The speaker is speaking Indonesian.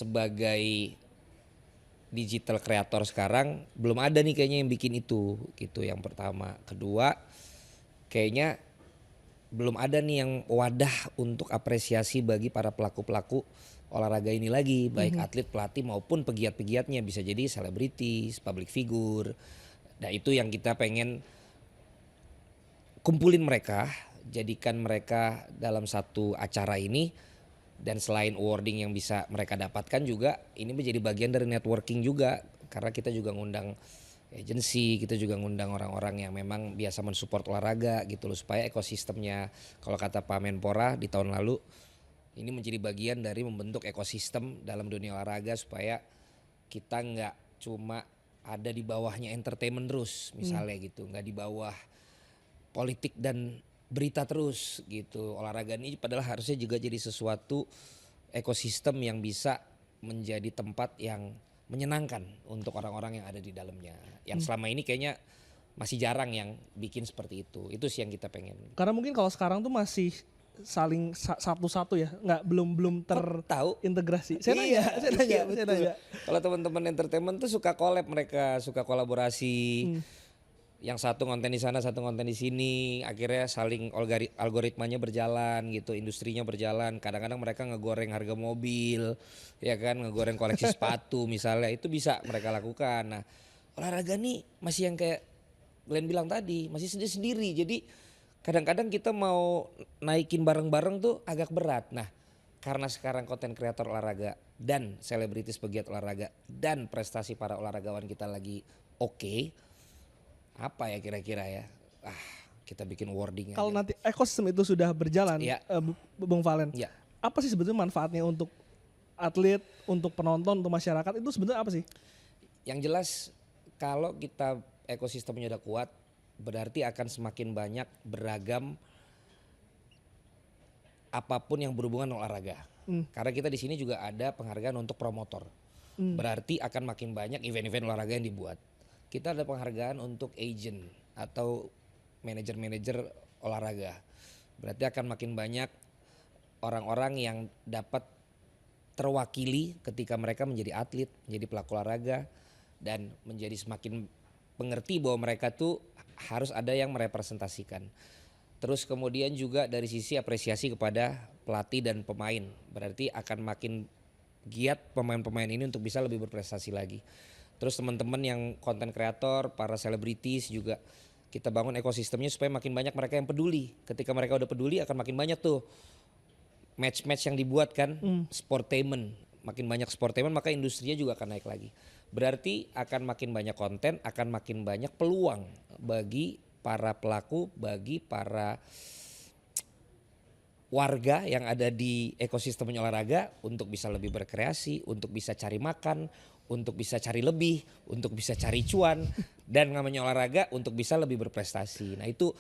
sebagai digital creator sekarang belum ada nih kayaknya yang bikin itu gitu yang pertama. Kedua, kayaknya belum ada nih yang wadah untuk apresiasi bagi para pelaku-pelaku olahraga ini lagi, baik atlet, pelatih maupun pegiat-pegiatnya, bisa jadi selebritis, public figure. Nah, itu yang kita pengen kumpulin mereka, jadikan mereka dalam satu acara ini. Dan selain awarding yang bisa mereka dapatkan juga, ini menjadi bagian dari networking juga. Karena kita juga ngundang agensi, kita juga ngundang orang-orang yang memang biasa mensupport olahraga gitu loh. Supaya ekosistemnya, kalau kata Pak Menpora di tahun lalu, ini menjadi bagian dari membentuk ekosistem dalam dunia olahraga. Supaya kita nggak cuma ada di bawahnya entertainment terus misalnya gitu. Nggak di bawah politik dan berita terus gitu. Olahraga ini padahal harusnya juga jadi sesuatu ekosistem yang bisa menjadi tempat yang menyenangkan untuk orang-orang yang ada di dalamnya. Yang selama ini kayaknya masih jarang yang bikin seperti itu. Itu sih yang kita pengen. Karena mungkin kalau sekarang tuh masih saling satu-satu ya, nggak belum Tahu? terintegrasi. Saya Iya, nanya, iya, saya betul. nanya. Kalau teman-teman entertainment tuh suka collab, mereka suka kolaborasi. Yang satu konten di sana, satu konten di sini, akhirnya saling algoritmanya berjalan gitu, industrinya berjalan. Kadang-kadang mereka ngegoreng harga mobil, ya kan, ngegoreng koleksi sepatu misalnya, itu bisa mereka lakukan. Nah, olahraga nih masih yang kayak Glenn bilang tadi, masih sendiri-sendiri. Jadi kadang-kadang kita mau naikin bareng-bareng tuh agak berat. Nah, karena sekarang konten kreator olahraga dan selebritis pegiat olahraga dan prestasi para olahragawan kita lagi oke, apa ya kira-kira ya? Kita bikin wording Kalau aja. nanti ekosistem itu sudah berjalan, Iya. Bung Valen, Ya, apa sih sebetulnya manfaatnya untuk atlet, untuk penonton, untuk masyarakat itu sebetulnya apa sih? yang jelas kalau kita ekosistemnya udah kuat, berarti akan semakin banyak beragam apapun yang berhubungan dengan olahraga. Karena kita di sini juga ada penghargaan untuk promotor. Berarti akan makin banyak event-event olahraga yang dibuat. Kita ada penghargaan untuk agent atau manajer-manajer olahraga. Berarti akan makin banyak orang-orang yang dapat terwakili ketika mereka menjadi atlet, menjadi pelaku olahraga, dan menjadi semakin mengerti bahwa mereka tuh harus ada yang merepresentasikan. Terus kemudian juga dari sisi apresiasi kepada pelatih dan pemain. Berarti akan makin giat pemain-pemain ini untuk bisa lebih berprestasi lagi. Terus teman-teman yang konten kreator, para selebritis juga kita bangun ekosistemnya supaya makin banyak mereka yang peduli. Ketika mereka udah peduli akan makin banyak tuh match-match yang dibuat kan, sportainment. Makin banyak sportainment maka industrinya juga akan naik lagi. Berarti akan makin banyak konten, akan makin banyak peluang bagi para pelaku, bagi para warga yang ada di ekosistem olahraga untuk bisa lebih berkreasi, untuk bisa cari makan, untuk bisa cari lebih, untuk bisa cari cuan, dan namanya olahraga untuk bisa lebih berprestasi. Nah itu